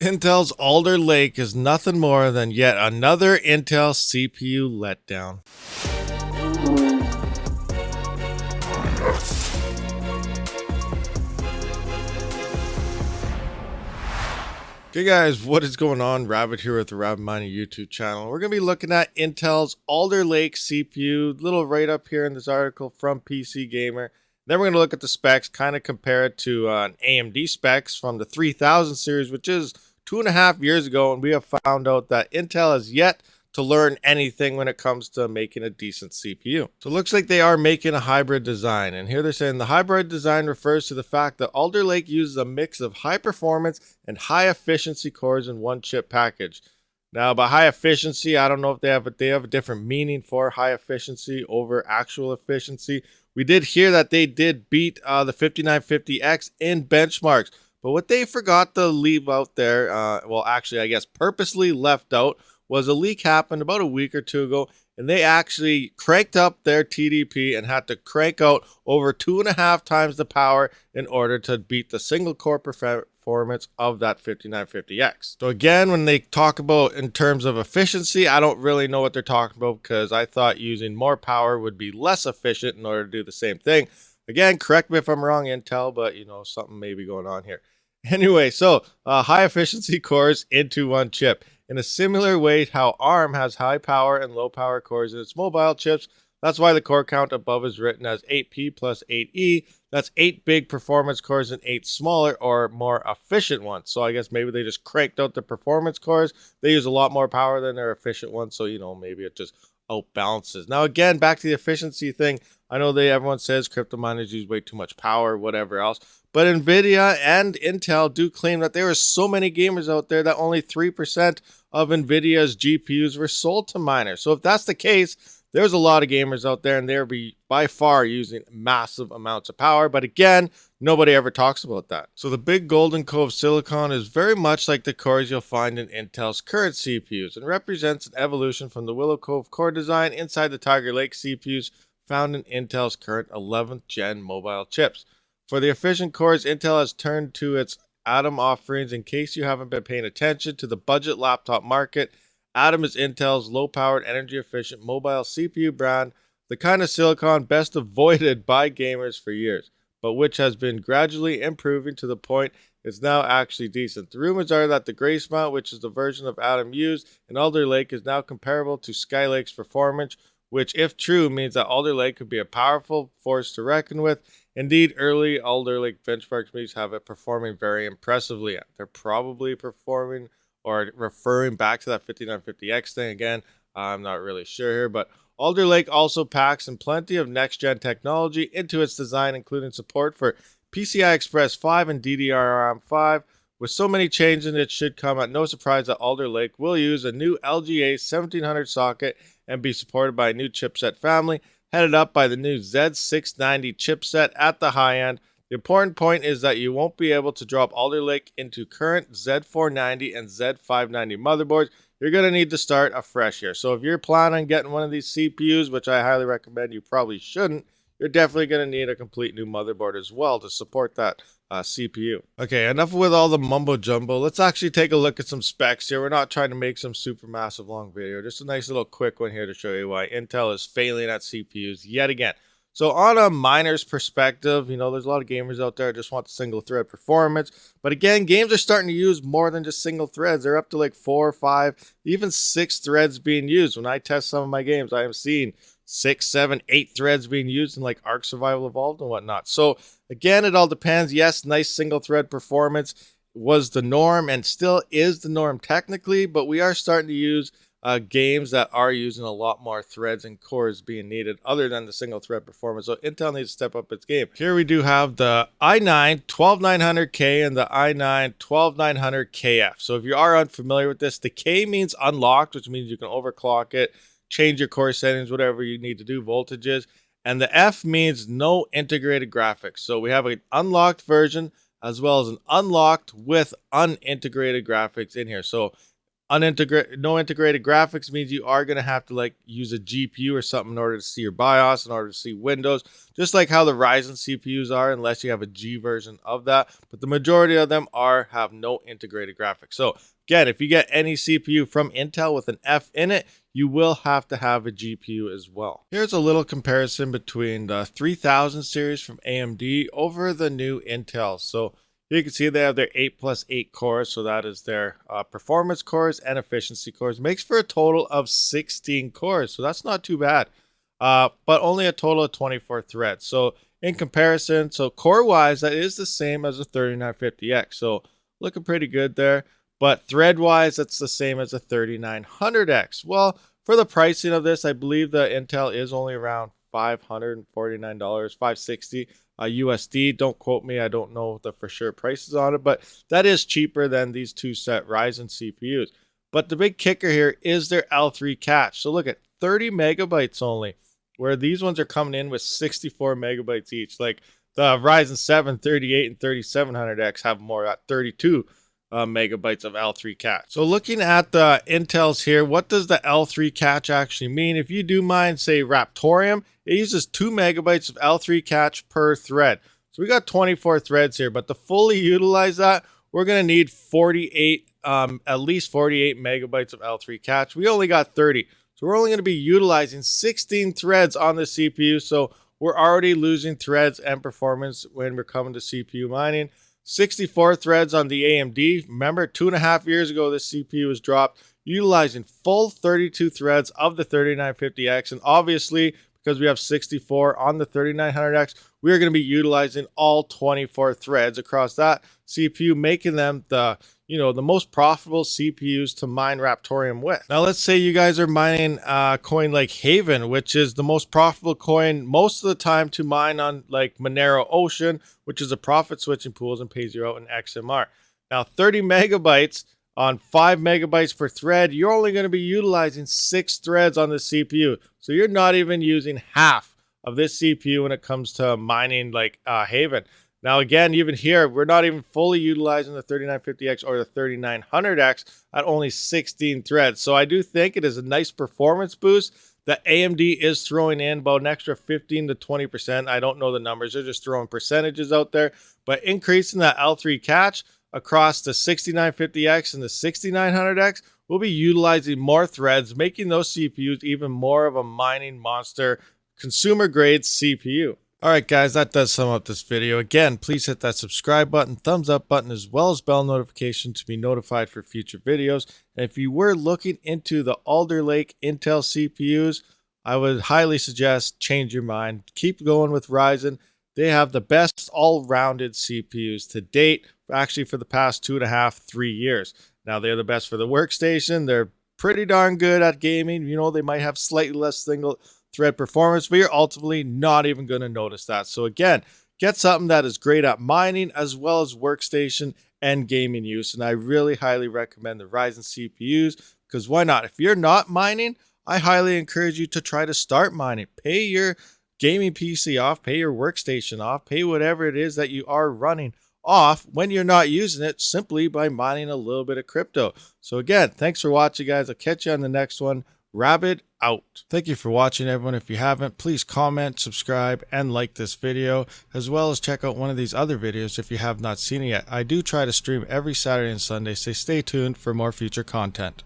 Intel's Alder Lake is nothing more than yet another Intel CPU letdown. Okay guys, what is going on? Rabid here with the Rabid Mining YouTube channel. We're going to be looking at Intel's Alder Lake CPU, little write-up here in this article from PC Gamer. Then we're going to look at the specs, kind of compare it to an AMD specs from the 3000 series, which is 2.5 years ago, and we have found out that Intel has yet to learn anything when it comes to making a decent CPU. So it looks like they are making a hybrid design, and here they're saying the hybrid design refers to the fact that Alder Lake uses a mix of high performance and high efficiency cores in one chip package. Now, by high efficiency, I don't know if they have a different meaning for high efficiency over actual efficiency. We did hear that they did beat the 5950X in benchmarks, but what they forgot to leave out there, well, actually, I guess purposely left out, was a leak happened about a week or two ago, and they actually cranked up their TDP and had to crank out over 2.5 times the power in order to beat the single core performance of that 5950X. So again, when they talk about in terms of efficiency, I don't really know what they're talking about, because I thought using more power would be less efficient in order to do the same thing. Again, correct me if I'm wrong, Intel, but you know, something may be going on here. Anyway, so high efficiency cores into one chip. In a similar way how ARM has high power and low power cores in its mobile chips, that's why the core count above is written as 8P plus 8E. That's 8 big performance cores and 8 smaller or more efficient ones. So I guess maybe they just cranked out the performance cores. They use a lot more power than their efficient ones, so you know, maybe it just outbalances. Now again, back to the efficiency thing. I know everyone says crypto miners use way too much power, whatever else. But Nvidia and Intel do claim that there are so many gamers out there that only 3% of Nvidia's GPUs were sold to miners. So if that's the case, there's a lot of gamers out there, and they'll be by far using massive amounts of power. But again, nobody ever talks about that. So the big Golden Cove silicon is very much like the cores you'll find in Intel's current CPUs, and represents an evolution from the Willow Cove core design inside the Tiger Lake CPUs found in Intel's current 11th gen mobile chips. For the efficient cores, Intel has turned to its Atom offerings. In case you haven't been paying attention to the budget laptop market, Atom is Intel's low-powered, energy-efficient mobile CPU brand, the kind of silicon best avoided by gamers for years, but which has been gradually improving to the point it's now actually decent. The rumors are that the Grace Mount, which is the version of Atom used in Alder Lake, is now comparable to Skylake's performance, which, if true, means that Alder Lake could be a powerful force to reckon with. Indeed, early Alder Lake benchmark meets have it performing very impressively. They're probably performing or referring back to that 5950X thing again. I'm not really sure here, but Alder Lake also packs in plenty of next-gen technology into its design, including support for PCI Express 5 and DDR5. With so many changes, it should come at no surprise that Alder Lake will use a new LGA 1700 socket and be supported by a new chipset family, headed up by the new Z690 chipset at the high end. The important point is that you won't be able to drop Alder Lake into current Z490 and Z590 motherboards. You're going to need to start afresh here. So if you're planning on getting one of these CPUs, which I highly recommend, you probably shouldn't, you're definitely going to need a complete new motherboard as well to support that CPU. Okay, enough with all the mumbo jumbo. Let's actually take a look at some specs here. We're not trying to make some super massive long video. Just a nice little quick one here to show you why Intel is failing at CPUs yet again. So on a miner's perspective, you know, there's a lot of gamers out there that just want the single thread performance. But again, games are starting to use more than just single threads. They're up to like 4, 5, even 6 threads being used. When I test some of my games, I am seeing 6, 7, 8 threads being used in like Ark Survival Evolved and whatnot. So again, it all depends. Yes, nice single thread performance was the norm and still is the norm technically, but we are starting to use games that are using a lot more threads and cores being needed other than the single thread performance. So Intel needs to step up its game. Here we do have the i9 12900K and the i9 12900KF. So if you are unfamiliar with this, the K means unlocked, which means you can overclock it, change your core settings, whatever you need to do, voltages. And the F means no integrated graphics. So we have an unlocked version as well as an unlocked with unintegrated graphics in here. So No integrated graphics means you are going to have to like use a GPU or something in order to see your BIOS, in order to see Windows, just like how the Ryzen CPUs are, unless you have a G version of that. But the majority of them have no integrated graphics. So again, if you get any CPU from Intel with an F in it, you will have to have a GPU as well. Here's a little comparison between the 3000 series from AMD over the new Intel. So you can see they have their 8+8 cores, so that is their performance cores and efficiency cores. Makes for a total of 16 cores, so that's not too bad. But only a total of 24 threads. So in comparison, so core-wise, that is the same as a 3950X. So looking pretty good there. But thread-wise, that's the same as a 3900X. Well, for the pricing of this, I believe the Intel is only around $549, $560 USD. Don't quote me. I don't know the for sure prices on it, but that is cheaper than these two set Ryzen CPUs. But the big kicker here is their L3 cache. So look at 30 megabytes only, where these ones are coming in with 64 megabytes each. Like the Ryzen 7 38 and 3700X have more at 32 megabytes of L3 cache. So looking at the Intels here, what does the L3 cache actually mean? If you do mine, say Raptorium, it uses 2 megabytes of L3 cache per thread. So we got 24 threads here, but to fully utilize that, we're going to need 48, at least 48 megabytes of L3 cache. We only got 30. So we're only going to be utilizing 16 threads on the CPU. So we're already losing threads and performance when we're coming to CPU mining. 64 threads on the AMD. Remember, 2.5 years ago, this CPU was dropped, utilizing full 32 threads of the 3950X. And obviously, because we have 64 on the 3900X, we are going to be utilizing all 24 threads across that CPU, making them the most profitable CPUs to mine Raptorium with. Now, let's say you guys are mining a coin like Haven, which is the most profitable coin most of the time to mine on like Monero Ocean, which is a profit switching pools and pays you out in XMR. Now, 30 megabytes on 5 megabytes per thread, you're only going to be utilizing 6 threads on the CPU. So you're not even using half of this CPU when it comes to mining like Haven. Now, again, even here, we're not even fully utilizing the 3950X or the 3900X at only 16 threads. So I do think it is a nice performance boost that AMD is throwing in about an extra 15 to 20%. I don't know the numbers. They're just throwing percentages out there. But increasing that L3 cache across the 6950X and the 6900X, we'll be utilizing more threads, making those CPUs even more of a mining monster consumer-grade CPU. Alright guys, that does sum up this video. Again, please hit that subscribe button, thumbs up button, as well as bell notification to be notified for future videos. And if you were looking into the Alder Lake Intel CPUs, I would highly suggest change your mind. Keep going with Ryzen. They have the best all-rounded CPUs to date, actually for the past 2.5, 3 years. Now they're the best for the workstation. They're pretty darn good at gaming. You know, they might have slightly less single thread performance, but you're ultimately not even going to notice that. So again, get something that is great at mining as well as workstation and gaming use. And I really highly recommend the Ryzen CPUs, because why not? If you're not mining, I highly encourage you to try to start mining. Pay your gaming PC off, pay your workstation off, pay whatever it is that you are running off when you're not using it, simply by mining a little bit of crypto. So again, thanks for watching, guys. I'll catch you on the next one. Rabid out. Thank you for watching, everyone. If you haven't, please comment, subscribe, and like this video, as well as check out one of these other videos if you have not seen it yet. I do try to stream every Saturday and Sunday, so stay tuned for more future content.